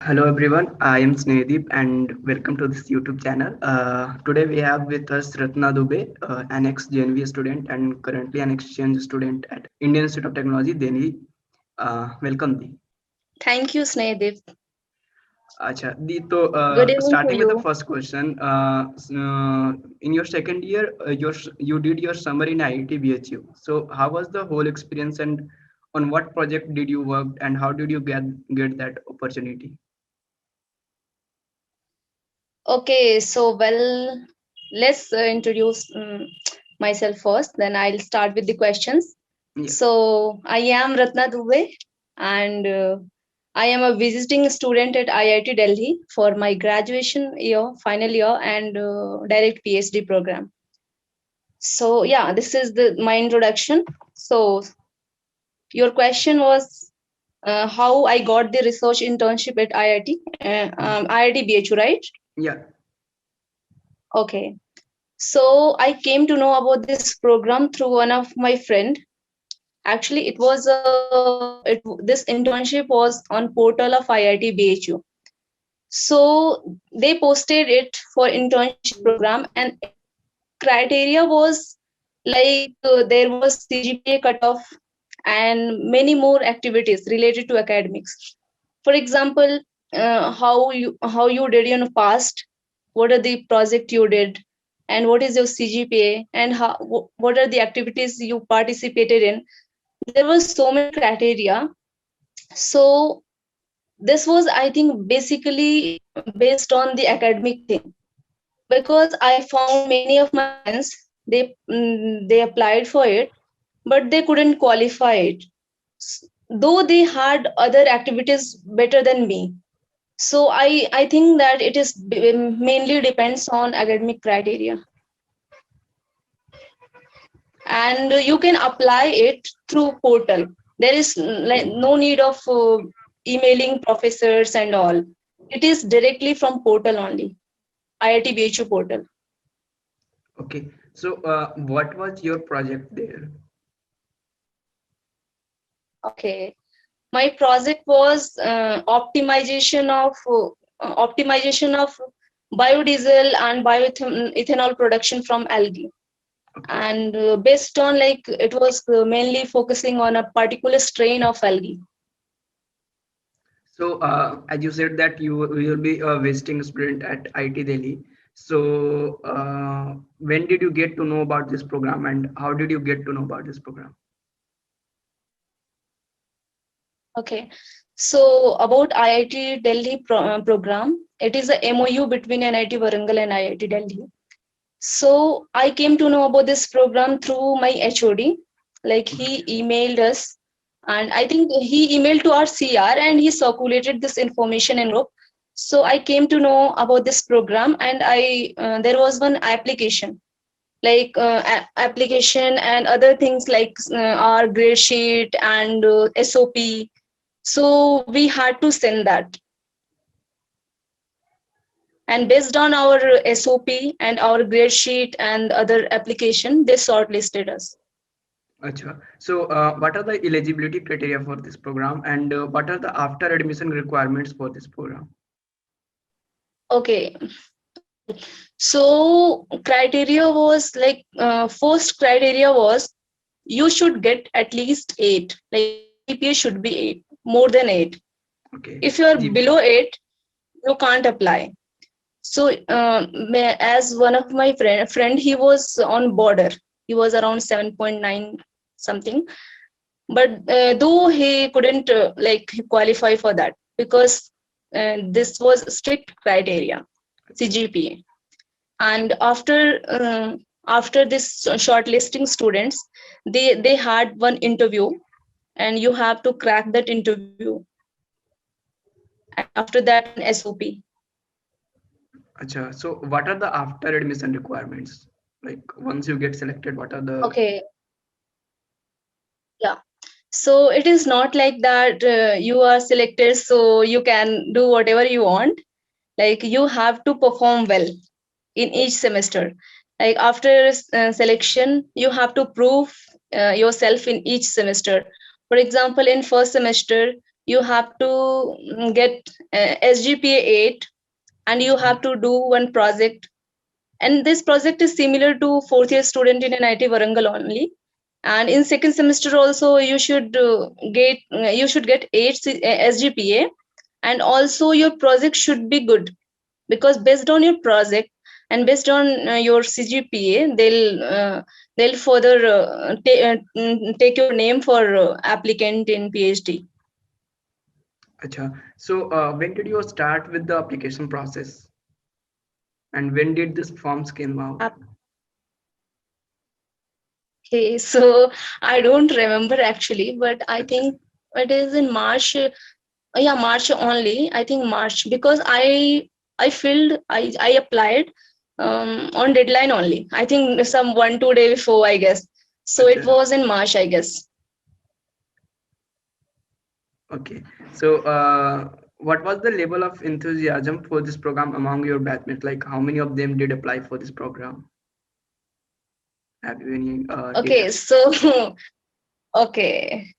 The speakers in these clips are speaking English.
Hello everyone, I am Snehadeep and welcome to this YouTube channel. Today we have with us Ratna Dubey, an ex-JNV student and currently an exchange student at Indian Institute of Technology, Delhi. Welcome, Di. Thank you, Snehadeep. Acha, Di, so Good evening to starting with the you. first question, in your second year, you did your summer in IIT Bhu. So how was the whole experience and on what project did you work and how did you get that opportunity? Okay, so let's introduce myself first, then I'll start with the questions. Yeah. So, I am Ratna Dubey and I am a visiting student at IIT Delhi for my graduation year, final year, and direct PhD program. So, yeah, this is my introduction. So, your question was how I got the research internship at IIT Bhu, right? Yeah. Okay. So I came to know about this program through one of my friend. Actually, this internship was on portal of IIT Bhu. So they posted it for internship program, and criteria was like there was CGPA cutoff and many more activities related to academics. For example, how you did in the past, what are the project you did, and what is your CGPA, and what are the activities you participated in. There was so many criteria. So this was, I think, basically based on the academic thing, because I found many of my friends, they applied for it, but they couldn't qualify it, though they had other activities better than me. So I think that it is mainly depends on academic criteria, and you can apply it through portal. There is like no need of emailing professors and all. It is directly from portal only, IIT BHU portal. Okay. So, what was your project there? Okay, my project was optimization of biodiesel and bioethanol production from algae. Okay. And based on, like, it was mainly focusing on a particular strain of algae. So, as you said that you will be a visiting student at IIT Delhi. So, when did you get to know about this program, and how did you get to know about this program? Okay, so about IIT Delhi program, it is a MoU between NIT Warangal and IIT Delhi. So I came to know about this program through my HOD. Like, he emailed us, and I think he emailed to our CR, and he circulated this information in group. So I came to know about this program, and I there was one application, like application and other things like our grade sheet and SOP. So we had to send that, and based on our SOP and our grade sheet and other application, they shortlisted us. Acha. So, what are the eligibility criteria for this program, and what are the after admission requirements for this program? Okay, so criteria was like, first criteria was you should get at least 8, like your GPA should be 8, more than 8. Okay. If you are GP. below 8, you can't apply. So as one of my friend, he was on border, he was around 7.9 something, but though he couldn't like qualify for that, because this was strict criteria, CGPA. And after this shortlisting students, they had one interview, and you have to crack that interview, and after that an SOP. Acha. So, what are the after admission requirements? Like once you get selected, what are the? Okay, yeah. So it is not like that you are selected so you can do whatever you want. Like, you have to perform well. in each semester. Like after selection, you have to prove yourself in each semester. For example, in first semester, you have to get SGPA 8, and you have to do one project. And this project is similar to fourth year student in NIT Warangal only. And in second semester also, you should get 8 SGPA, and also your project should be good, because based on your project and based on your CGPA, they'll further take your name for applicant in PhD. Acha. So when did you start with the application process, and when did this forms came out? Okay, so I don't remember actually, but I Acha. think it is in March. Yeah, March only. I think March, because I applied on deadline only. I think some 1-2 day before, I guess. So it Acha. was in March, I guess. Okay. So what was the level of enthusiasm for this program among your batchmates? Like how many of them did apply for this program? Have you any data? Okay, so okay.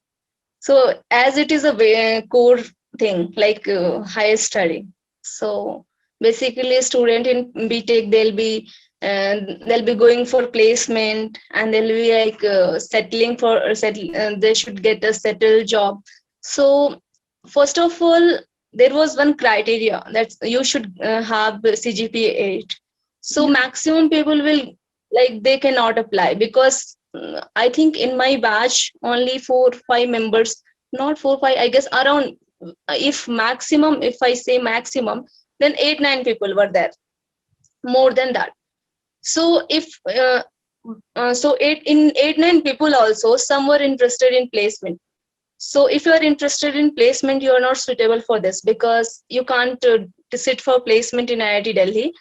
So as it is a core thing, like higher study. So basically, student in B.Tech, they'll be going for placement, and they'll be like settling for settle. They should get a settled job. So first of all, there was one criteria that you should have CGPA 8. So Yeah. maximum people will, like, they cannot apply, because I think in my batch only 4-5 members, not 4-5, I guess around, if maximum, if I say maximum, then 8-9 people were there, more than that. So if so 8-9 people also, some were interested in placement. So if you are interested in placement, you are not suitable for this, because you can't sit for placement in IIT Delhi.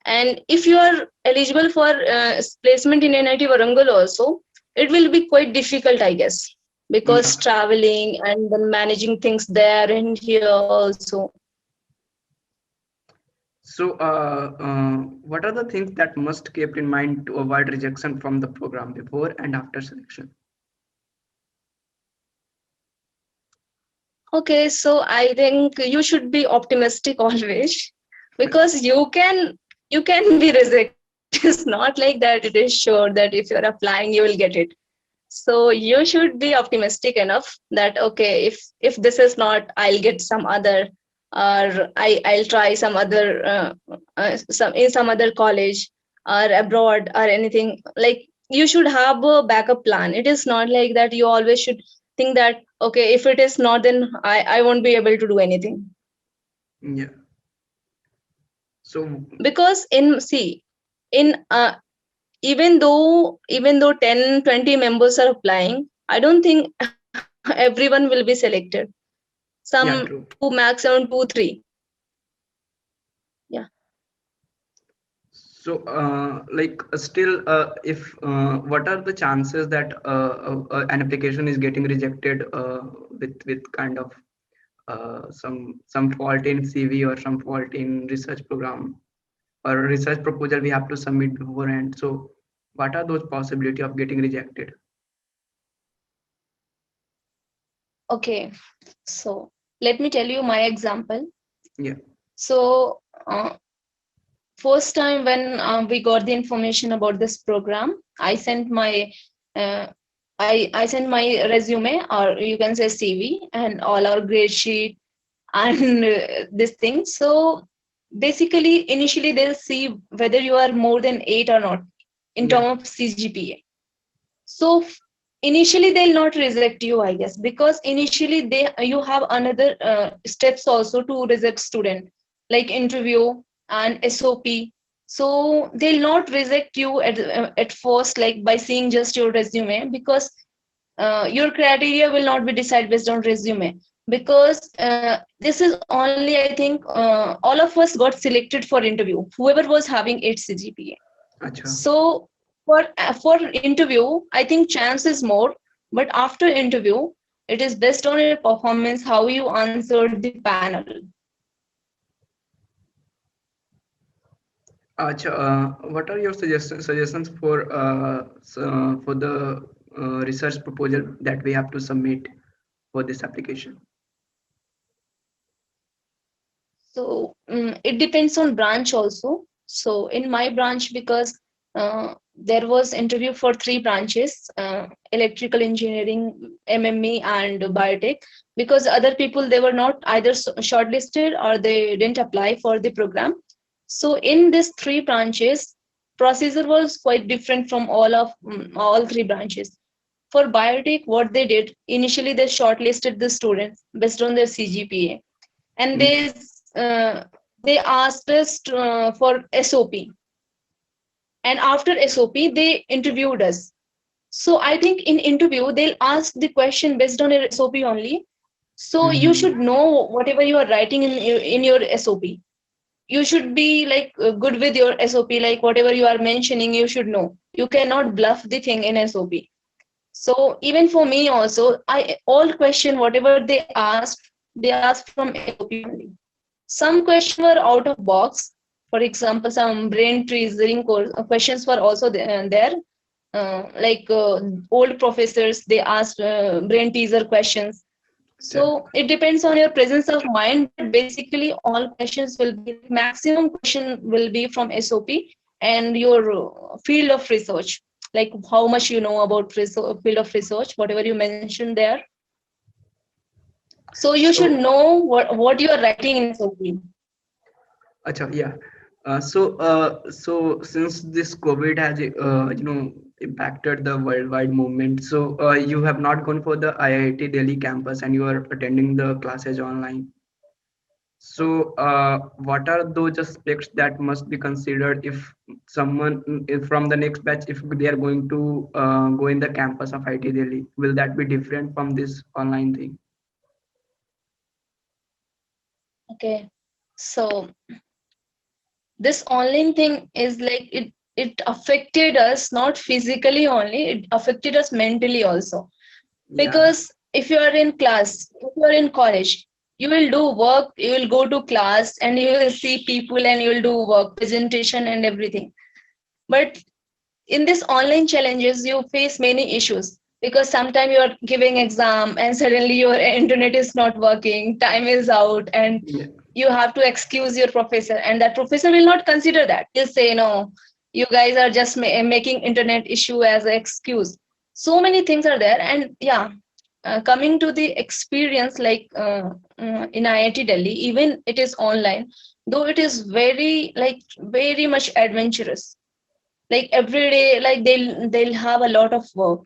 And if you are eligible for placement in NIT Warangal also, it will be quite difficult, I guess, Yeah. because traveling and then managing things there and here also. So what are the things that must kept in mind to avoid rejection from the program before and after selection? Okay, so I think you should be optimistic always, because you can be rejected. It is not like that it is sure that if you're applying you will get it. So you should be optimistic enough that, okay, if this is not, I'll get some other, or I'll try some other some in some other college or abroad or anything. Like, you should have a backup plan. It is not like that you always should think that, okay, if it is not, then I won't be able to do anything. Yeah. So Because in see in even though 10-20 members are applying, I don't think everyone will be selected. Some yeah, two, true. maximum 2-3. Yeah. So like still if what are the chances that an application is getting rejected with kind of some fault in CV or some fault in research program or research proposal we have to submit beforehand? So what are those possibility of getting rejected? Okay, so let me tell you my example. Yeah. So first time when we got the information about this program, I sent my uh, I sent my resume, or you can say CV, and all our grade sheet and this thing. So basically, initially they'll see whether you are more than 8 or not in Yeah. terms of CGPA. So initially they'll not reject you, I guess, because initially they you have another steps also to reject student, like interview and SOP. So they'll not reject you at first, like by seeing just your resume, because your criteria will not be decided based on resume, because this is only, I think, all of us got selected for interview, whoever was having 8 CGPA. Acha. So for interview, I think chance is more, but after interview, it is based on your performance, how you answered the panel. Acha, what are your suggestions for the research proposal that we have to submit for this application? So it depends on branch also. So in my branch, because there was interview for three branches, electrical engineering, MME, and biotech, because other people, they were not either shortlisted or they didn't apply for the program. So in these three branches, procedure was quite different from all three branches. For biotech, what they did initially, they shortlisted the students based on their CGPA, and Mm, they asked us for SOP, and after SOP they interviewed us. So I think in interview they'll ask the question based on your SOP only. So you should mhm. know whatever you are writing in your SOP. You should be like good with your SOP, like whatever you are mentioning, you should know. You cannot bluff the thing in SOP. So even for me also, I all question whatever they asked from SOP only. Some questions were out of box. For example, some brain teasing questions were also there. Old professors, they asked brain teaser questions. Correct. So it depends on your presence of mind, but basically all questions will be like maximum question will be from SOP and your field of research, like how much you know about field of research, whatever you mentioned there. So you should So, know what you are writing in SOP. acha, yeah. So since this COVID has impacted the worldwide movement, so you have not gone for the IIT Delhi campus and you are attending the classes online. So, what are those aspects that must be considered if if from the next batch, if they are going to go in the campus of IIT Delhi? Will that be different from this online thing? Okay. So this online thing is like it affected us not physically only, it affected us mentally also. Yeah, Because if you are in class, if you are in college, you will do work, you will go to class and you will see people and you will do work, presentation and everything. But in this online challenges, you face many issues because sometimes you are giving exam and suddenly your internet is not working, time is out, and yeah, you have to excuse your professor, and that professor will not consider that. He'll say, no, you guys are just making internet issue as an excuse. So many things are there. And yeah, coming to the experience, in IIT Delhi, even it is online, though it is very much adventurous. Like every day, like they'll have a lot of work.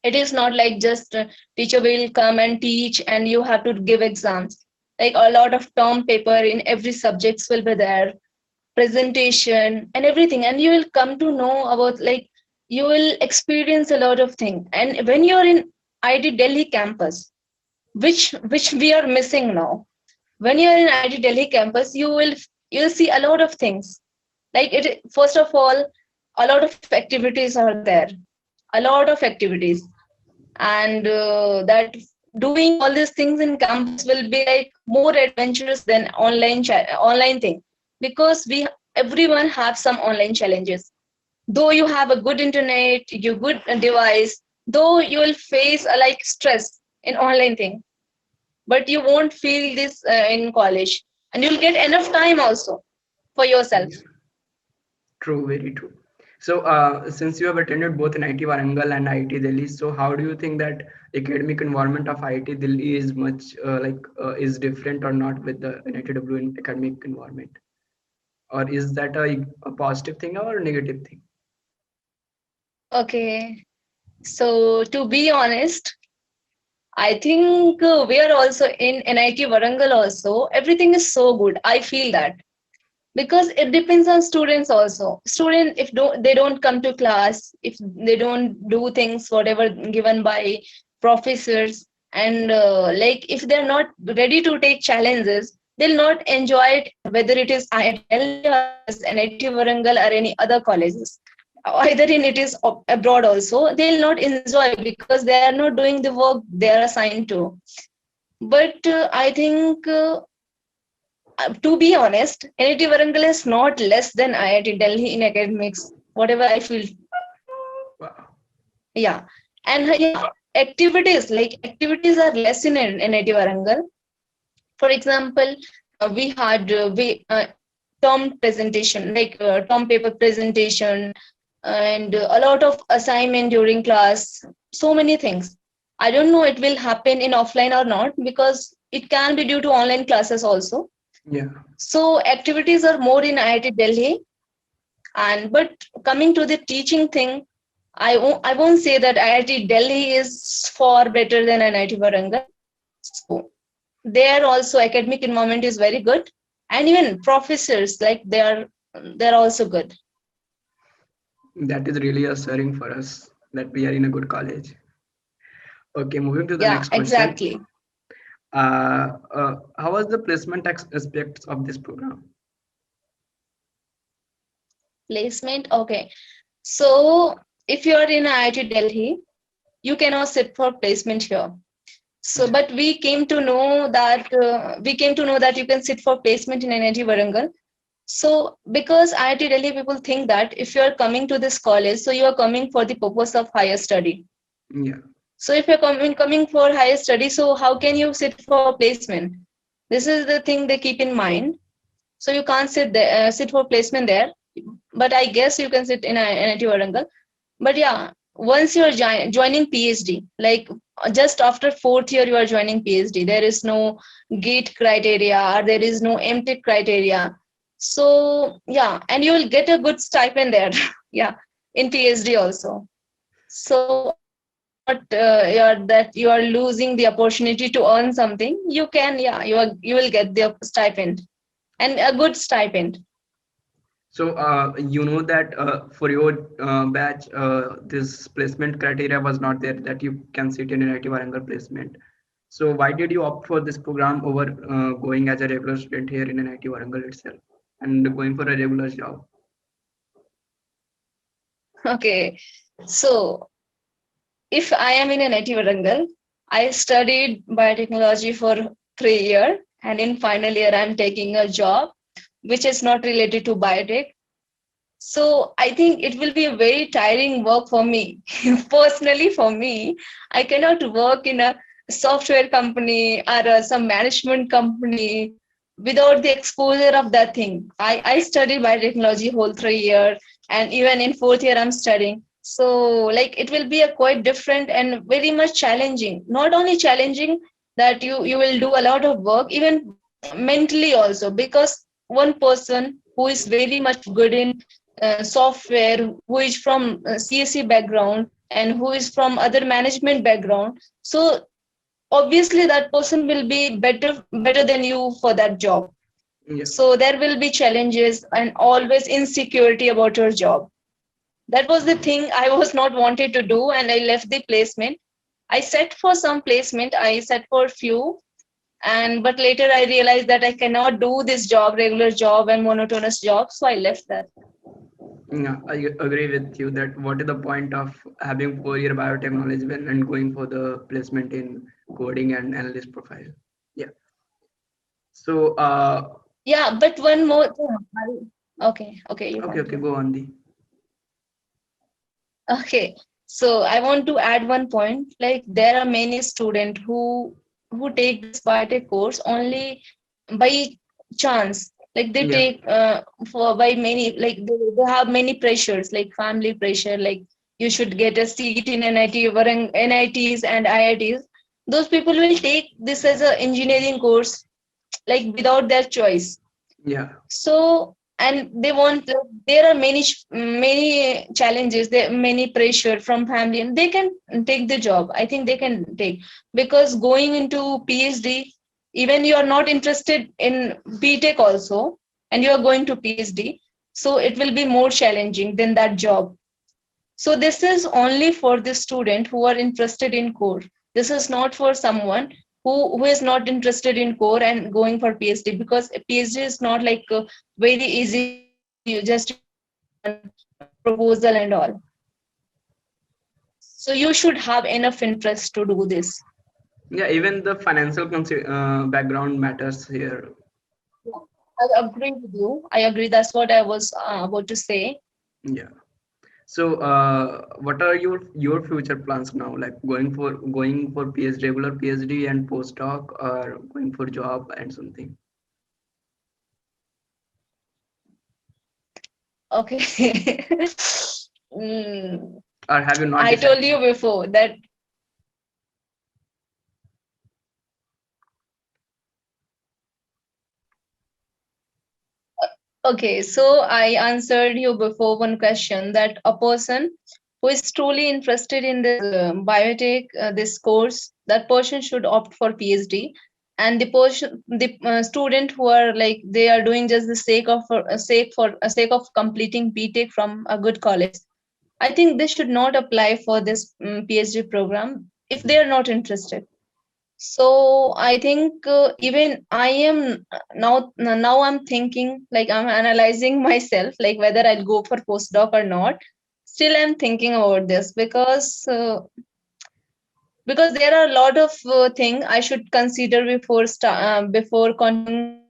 It is not like just teacher will come and teach and you have to give exams. Like a lot of term paper in every subjects will be there, presentation and everything, and you will come to know about, like, you will experience a lot of things. And when you're in IIT Delhi campus, which we are missing now, when you're in IIT Delhi campus, you'll see a lot of things. Like it, first of all, a lot of activities are there, a lot of activities. And that doing all these things in campus will be like more adventurous than online thing, because we everyone have some online challenges. Though you have a good internet, you good device, though you will face like stress in online thing, but you won't feel this in college, and you'll get enough time also for yourself. yeah. True, very true. So, since you have attended both NIT Warangal and IIT Delhi, so how do you think that academic environment of IIT Delhi is much is different or not with the NITW in academic environment, or is that a positive thing or a negative thing? Okay, so to be honest, I think we are also in NIT Warangal also. Everything is so good. I feel that because it depends on students also. Student, if they don't come to class, if they don't do things whatever given by professors, and like if they're not ready to take challenges, they'll not enjoy it. Whether it is IIT Delhi or it is NIT Warangal or any other colleges, either in it is abroad also, they'll not enjoy because they are not doing the work they are assigned to. But I think to be honest, NIT Warangal is not less than IIT Delhi in academics. Whatever I feel, Wow. yeah. And yeah, activities are less in NIT Warangal. For example, we had term presentation, term paper presentation, and a lot of assignment during class. So many things. I don't know it will happen in offline or not, because it can be due to online classes also. Yeah. So activities are more in IIT Delhi. And but coming to the teaching thing, I won't say that IIT Delhi is far better than NIT Warangal. So there also academic environment is very good, and even professors, like they're also good. That is really assuring for us that we are in a good college. Okay, moving to the Yeah, next question. exactly. How was the placement aspects of this program? Placement. Okay. So if you're in IIT Delhi, you cannot sit for placement here. So, Yeah. but we came to know that you can sit for placement in NIT Warangal. So, because IIT Delhi people think that if you are coming to this college, so you are coming for the purpose of higher study. Yeah. So, if you're coming for higher study, so how can you sit for placement? This is the thing they keep in mind. So you can't sit for placement there. But I guess you can sit in NIT Warangal. But yeah, once you're joining PhD, like just after fourth year, you are joining PhD. There is no GATE criteria, or there is no MTech criteria. So yeah, and you will get a good stipend there. Yeah, in PhD also. So I think you are losing the opportunity to earn something. You can, yeah, you will get the stipend, and a good stipend. So you know that for your batch, this placement criteria was not there that you can sit in an IT Warangal placement. So why did you opt for this program over going as a regular student here in an IT Warangal itself and going for a regular job? Okay, so if I am in an IT Warangal, I studied biotechnology for 3 years, and in final year I'm taking a job which is not related to biotech. So I think it will be a very tiring work for me. Personally, for me, I cannot work in a software company or some management company without the exposure of that thing. I studied biotechnology whole 3 year, and even in fourth year I'm studying. So like it will be a quite different and very much challenging. Not only challenging that you will do a lot of work, even mentally also, because one person who is very much good in software, who is from CSE background and who is from other management background, so obviously that person will be better than you for that job. Yeah. So there will be challenges and always insecurity about your job. That was the thing I was not wanted to do, and I left the placement. I set for some placement, I set for few, and but later I realized that I cannot do this job, regular job and monotonous job, so I left that. Yeah, I agree with you that what is the point of having 4 year biotechnology when and going for the placement in coding and analyst profile? Yeah. So Yeah, but one more thing. Okay, you okay, continue. go on the. Okay, so I want to add one point. Like there are many students who take this biotech course only by chance. Like they Yeah. take for by many, like they have many pressures, like family pressure, like you should get a seat in NIT or in NITs and IITs. Those people will take this as a engineering course, like without their choice. Yeah. So and they want, there are many challenges, there many pressure from family, and they can take the job. I think they can take, because going into PhD, even you are not interested in B.Tech also, and you are going to PhD, so it will be more challenging than that job. So this is only for the student who are interested in core. This is not for someone who is not interested in core and going for PhD, because a PhD is not like very easy. You just write one proposal and all. So you should have enough interest to do this. Yeah, even the financial background matters here. I agree with you. I agree. That's what I was about to say. Yeah. So, what are your future plans now? Like going for PhD, regular PhD and postdoc, or going for job and something? Okay. Mm, Or have you not I told decided? you before that. Okay, so I answered you before one question that a person who is truly interested in this biotech, this course, that person should opt for PhD. And the student who are like they are doing just the sake of completing B.Tech from a good college. I think they should not apply for this PhD program if they are not interested. So I think even I am now I'm thinking like I'm analyzing myself like whether I'll go for postdoc or not. Still I'm thinking about this because there are a lot of things I should consider before continuing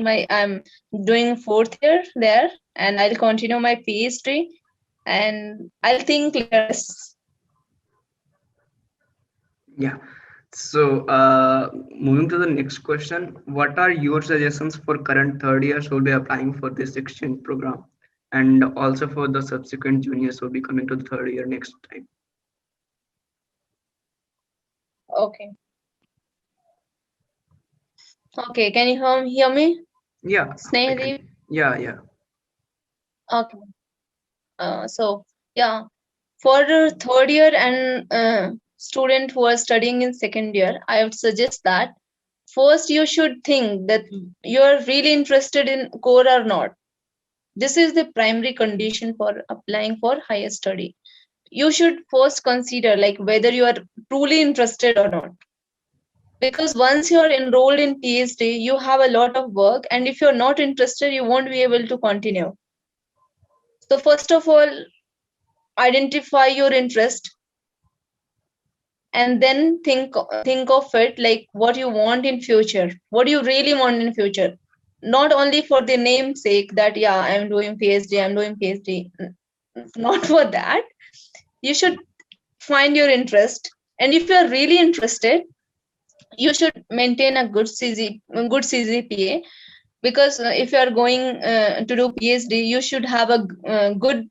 my PhD. I'm doing fourth year there, and I'll continue my PhD, and I'll think later this. Yeah. So, moving to the next question, what are your suggestions for current third years who will be applying for this exchange program, and also for the subsequent juniors who will be coming to the third year next time? Okay. Okay, can you hear me? Yeah, I can. Snehadeep? Yeah, yeah. Okay. So, yeah, for the third year and student who are studying in second year, I would suggest that first you should think that you are really interested in core or not. This is the primary condition for applying for higher study. You should first consider like whether you are truly interested or not. Because once you are enrolled in PhD, you have a lot of work, and if you're not interested, you won't be able to continue. So, first of all, identify your interest and then think of it like what you want in future, what you really want in future, not only for the namesake that yeah I'm doing PhD, I'm doing PhD. Not for that. You should find your interest, and if you're really interested, you should maintain a good CGPA, because if you are going to do PhD, you should have a good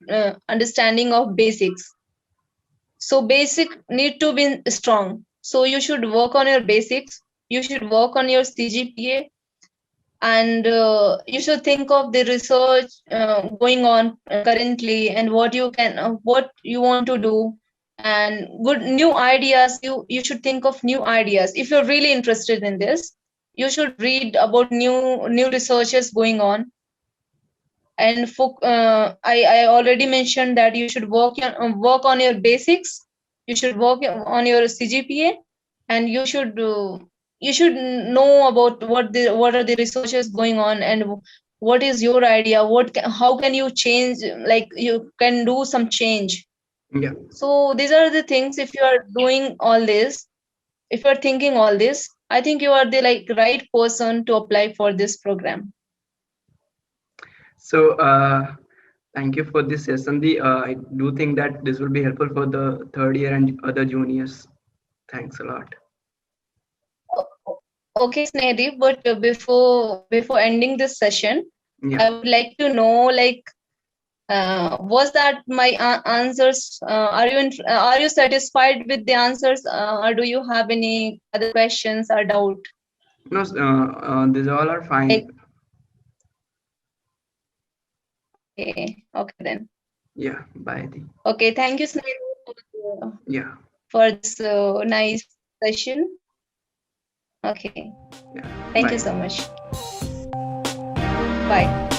understanding of basics. So basic need to be strong. So you should work on your basics. You should work on your CGPA, and you should think of the research going on currently and what you want to do, and good new ideas. You should think of new ideas. If you're really interested in this, you should read about new researches going on. And I already mentioned that you should work on your basics. You should work on your CGPA, and you should know about what are the researches going on, and what is your idea, how can you change, like you can do some change. Yeah. So these are the things. If you are doing all this, if you are thinking all this, I think you are the like right person to apply for this program. So, thank you for this session. I do think that this will be helpful for the third year and other juniors. Thanks a lot. Okay, Snehadeep, but before ending this session, Yeah. I would like to know, like, was that my answers? Are you satisfied with the answers, or do you have any other questions or doubt? No, these all are Like, fine. okay, okay then. Yeah. Bye. Okay, thank you, Snehadeep, Yeah. for this nice session. Okay, Yeah. thank you Bye. so much. Bye.